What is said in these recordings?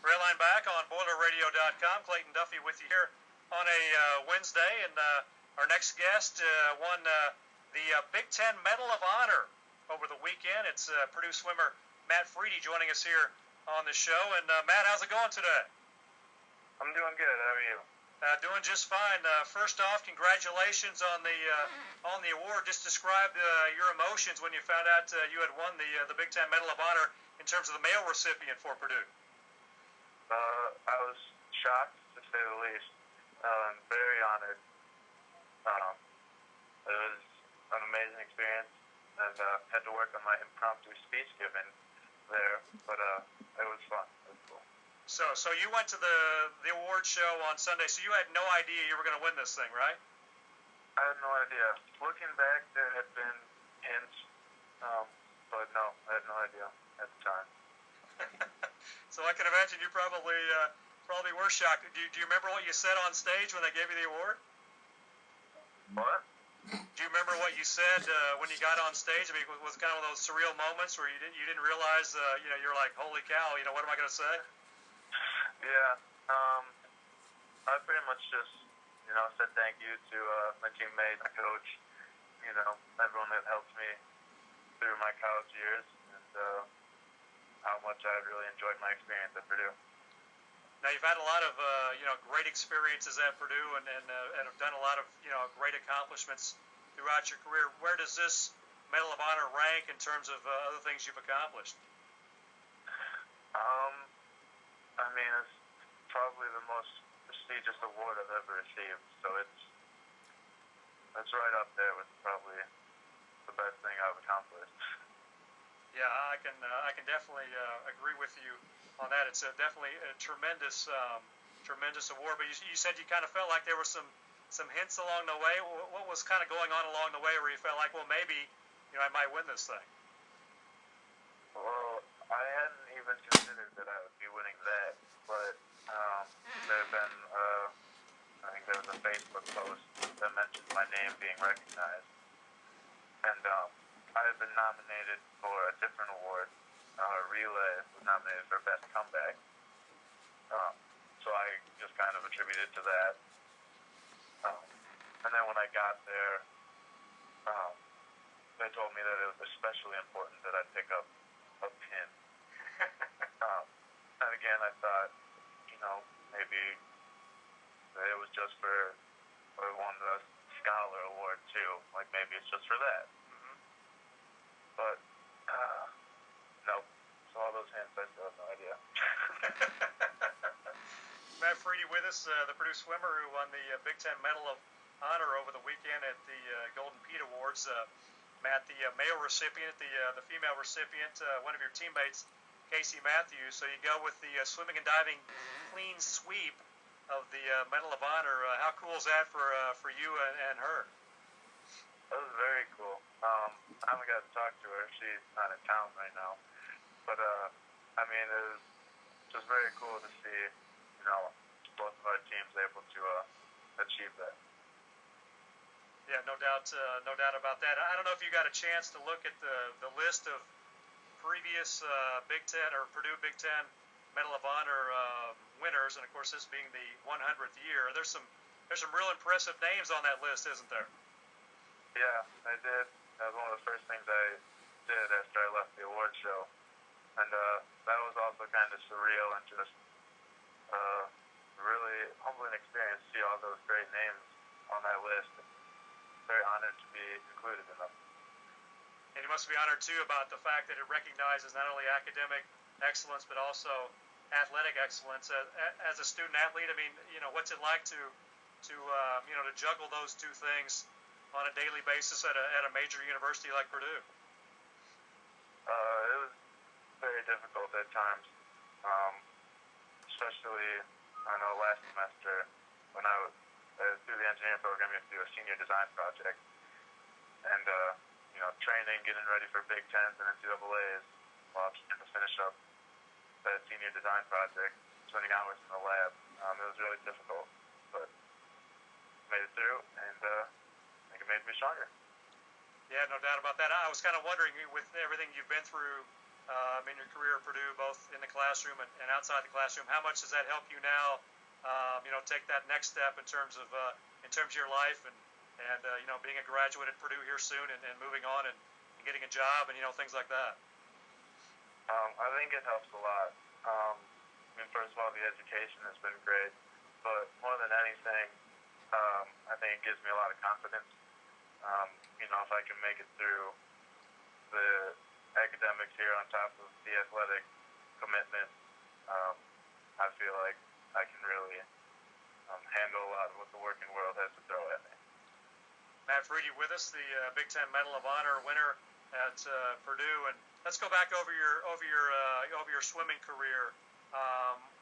Railline back on BoilerRadio.com. Clayton Duffy with you here on a Wednesday, and our next guest won the Big Ten Medal of Honor over the weekend. It's Purdue swimmer Matt Freedy joining us here on the show. And Matt, how's it going today? I'm doing good. How are you? Doing just fine. First off, congratulations on the award. Just describe your emotions when you found out you had won the Big Ten Medal of Honor in terms of the male recipient for Purdue. I was shocked, to say the least. Very honored. It was an amazing experience, and had to work on my impromptu speech giving there, but it was fun. It was cool. So you went to the award show on Sunday, so you had no idea you were going to win this thing, right? I had no idea. Looking back, there had been hints, but no, I had no idea at the time. So I can imagine you probably were shocked. Do you remember what you said on stage when they gave you the award? What? Do you remember what you said when you got on stage? I mean, was it kind of one of those surreal moments where you didn't realize, you're like, holy cow, what am I going to say? Yeah. I pretty much just, said thank you to my teammate, my coach, everyone that helped me through my college years, and how much I really enjoyed my experience at Purdue. Now, you've had a lot of, great experiences at Purdue and have done a lot of, great accomplishments throughout your career. Where does this Medal of Honor rank in terms of other things you've accomplished? I mean, it's probably the most prestigious award I've ever received, so it's right up there with probably the best thing I've accomplished. Yeah, I can definitely agree with you on that. It's definitely a tremendous award. But you said you kind of felt like there were some hints along the way. What was kind of going on along the way where you felt like, well, maybe I might win this thing? Well, I hadn't even considered that I would be winning that, but there have been I think there was a Facebook post that mentioned my name being recognized, and I had been nominated for a different award. Relay was nominated for Best Comeback. So I just kind of attributed to that. And then when I got there, they told me that it was especially important that I pick up a pin. And again, I thought, maybe it was just for I won the Scholar Award too. Like maybe it's just for that. Mm-hmm. But nope. So all those hints, I still have no idea. Matt Freedy with us, the Purdue swimmer who won the Big Ten Medal of Honor over the weekend at the Golden Pete Awards. Matt, the male recipient, the female recipient, one of your teammates, Casey Matthews. So you go with the swimming and diving clean sweep of the Medal of Honor. How cool is that for you and her? That was very cool. I haven't got to talk to her. She's not in town right now. But, I mean, it was just very cool to see, both of our teams able to achieve that. Yeah, no doubt about that. I don't know if you got a chance to look at the list of previous Big Ten or Purdue Big Ten Medal of Honor winners, and of course this being the 100th year. There's some real impressive names on that list, isn't there? Yeah, I did. That was one of the first things I did after I left the award show. And that was also kind of surreal and just really humbling experience to see all those great names on that list. Very honored to be included in them. And you must be honored too about the fact that it recognizes not only academic excellence but also athletic excellence. As a student athlete, I mean, what's it like to juggle those two things on a daily basis at a major university like Purdue? It was very difficult at times, especially I know last semester when I was through the engineering program. You have to do a senior design project, and training, getting ready for Big Tens and NCAAs while trying to finish up that senior design project, spending hours in the lab. It was really difficult, but made it through, and I think it made me stronger. Yeah, no doubt about that. I was kind of wondering, with everything you've been through in your career at Purdue, both in the classroom and outside the classroom. How much does that help you now? Take that next step in terms of your life and being a graduate at Purdue here soon and moving on and getting a job and things like that. I think it helps a lot. First of all, the education has been great, but more than anything, I think it gives me a lot of confidence. If I can make it through the academics here on top of the athletic commitment, I feel like I can really handle a lot of what the working world has to throw at me. Matt Freedy with us, the Big Ten Medal of Honor winner at Purdue, and let's go back over your swimming career.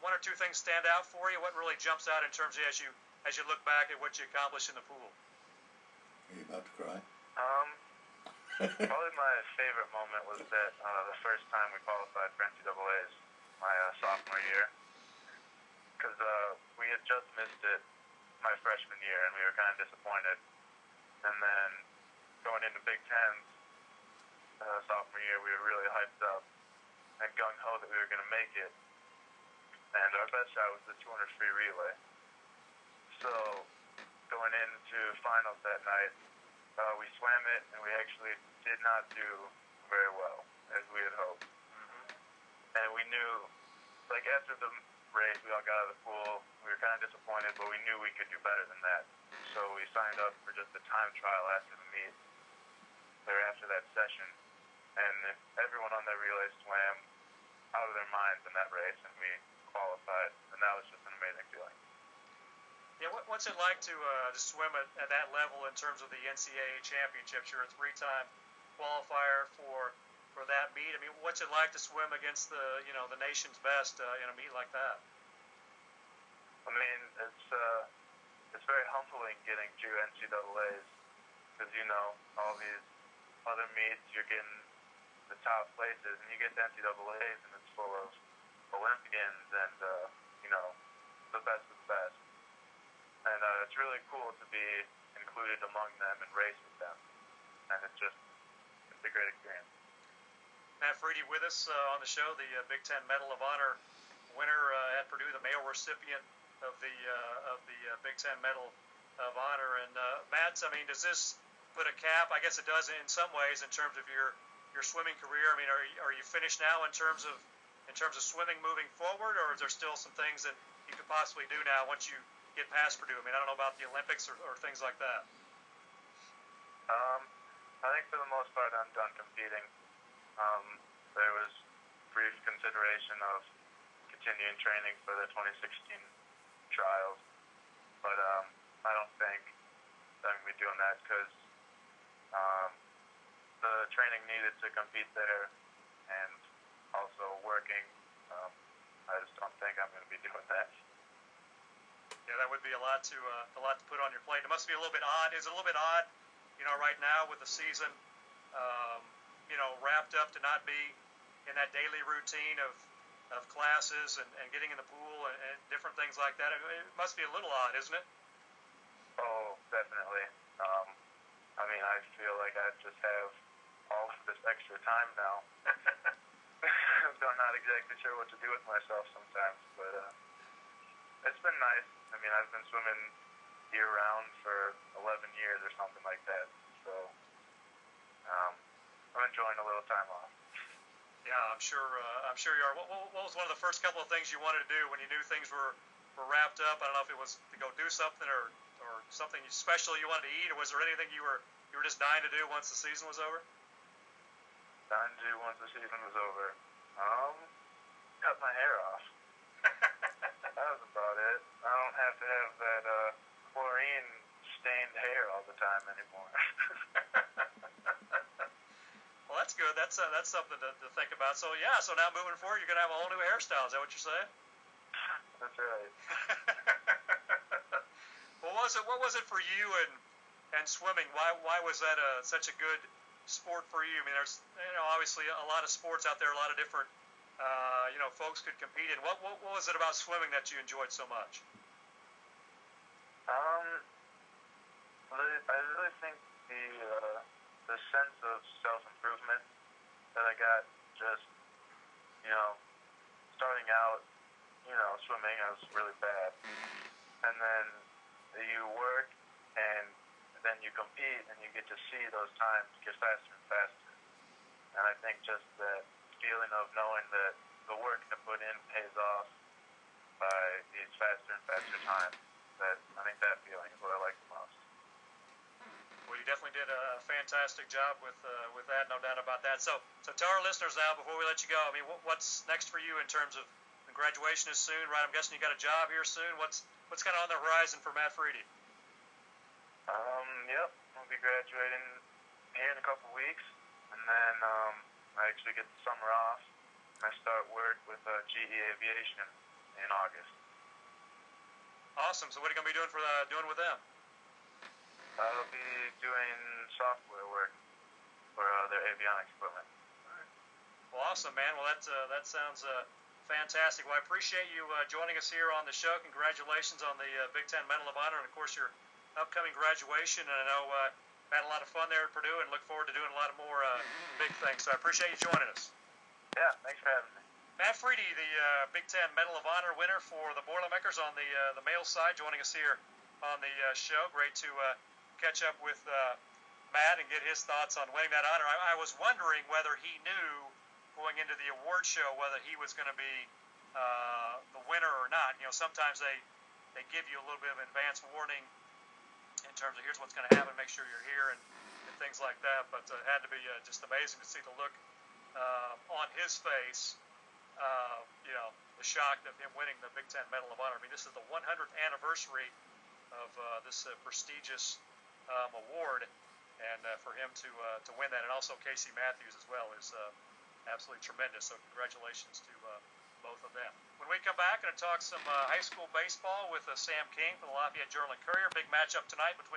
One or two things stand out for you. What really jumps out in terms of as you look back at what you accomplished in the pool? Are you about to cry? Probably my favorite moment was that the first time we qualified for NCAA's my sophomore year, because we had just missed it my freshman year, and we were kind of disappointed. And then going into Big Ten's sophomore year, we were really hyped up and gung-ho that we were going to make it. And our best shot was the 200 free relay. So going into finals that night, we swam it, and we actually did not do very well, as we had hoped. And we knew, after the race, we all got out of the pool. We were kind of disappointed, but we knew we could do better than that. So we signed up for just a time trial after the meet, or after that session. And everyone on that relay swam out of their minds in that race, and we qualified. And that was just an amazing feeling. Yeah, what's it like to swim at that level in terms of the NCAA championships? You're a three-time qualifier for that meet. I mean, what's it like to swim against the nation's best in a meet like that? I mean, it's very humbling getting to NCAA's because all these other meets you're getting the top places, and you get to NCAA's and it's full of Olympians and the best of the best. And it's really cool to be included among them and race with them. And it's a great experience. Matt Freedy with us on the show, the Big Ten Medal of Honor winner at Purdue, the male recipient of the Big Ten Medal of Honor. And Matt, I mean, does this put a cap? I guess it does in some ways in terms of your swimming career. I mean, are you finished now in terms of swimming moving forward, or is there still some things that you could possibly do now once you get past Purdue? I mean, I don't know about the Olympics or things like that. I think for the most part I'm done competing. There was brief consideration of continuing training for the 2016 trials, but I don't think I'm going to be doing that because the training needed to compete there and also working, I just don't think I'm going to be doing that. Yeah, that would be a lot to put on your plate. It must be a little bit odd. Is it a little bit odd, right now with the season, wrapped up to not be in that daily routine of classes and getting in the pool and different things like that? It must be a little odd, isn't it? Oh, definitely. I mean, I feel like I just have all of this extra time now. So I'm not exactly sure what to do with myself sometimes, but it's been nice. I mean, I've been swimming year-round for 11 years or something like that, so I'm enjoying a little time off. Yeah, I'm sure you are. What was one of the first couple of things you wanted to do when you knew things were wrapped up? I don't know if it was to go do something or something special you wanted to eat, or was there anything you were just dying to do once the season was over? Dying to do once the season was over? Cut my hair off. That was about it. I don't have to have that chlorine-stained hair all the time anymore. Well, that's good. That's something to think about. So now moving forward, you're gonna have a whole new hairstyle. Is that what you're saying? That's right. What was it for you and swimming? Why was that such a good sport for you? I mean, there's obviously a lot of sports out there, a lot of different folks could compete in. What was it about swimming that you enjoyed so much? I really think the sense of self-improvement that I got just starting out, swimming, I was really bad. And then you work, and then you compete, and you get to see those times get faster and faster. And I think just that feeling of knowing that the work I put in pays off by these faster and faster times, I think that feeling is what I like the most. Well, you definitely did a fantastic job with that, no doubt about that. So to our listeners now, before we let you go, I mean, what's next for you in terms of graduation is soon, right? I'm guessing you got a job here soon. What's kind of on the horizon for Matt Freedy? Yep, I'll be graduating here in a couple weeks, and then I actually get the summer off, and I start work with GE Aviation in August. Awesome. So what are you going to be doing with them? I'll be doing software work for their avionics equipment. Well, awesome, man. Well, that sounds fantastic. Well, I appreciate you joining us here on the show. Congratulations on the Big Ten Medal of Honor, and of course your upcoming graduation. And I know had a lot of fun there at Purdue, and look forward to doing a lot of more big things. So I appreciate you joining us. Yeah, thanks for having me. Matt Freedy, the Big Ten Medal of Honor winner for the Boilermakers on the male side, joining us here on the show. Great to catch up with Matt and get his thoughts on winning that honor. I was wondering whether he knew going into the award show whether he was going to be the winner or not. Sometimes they give you a little bit of advance warning in terms of here's what's going to happen, make sure you're here and things like that. But it had to be just amazing to see the look on his face. The shock of him winning the Big Ten Medal of Honor. I mean, this is the 100th anniversary of this prestigious award, and for him to win that, and also Casey Matthews as well, is absolutely tremendous. So congratulations to both of them. When we come back, I'm going to talk some high school baseball with Sam King from the Lafayette Journal and Courier. Big matchup tonight between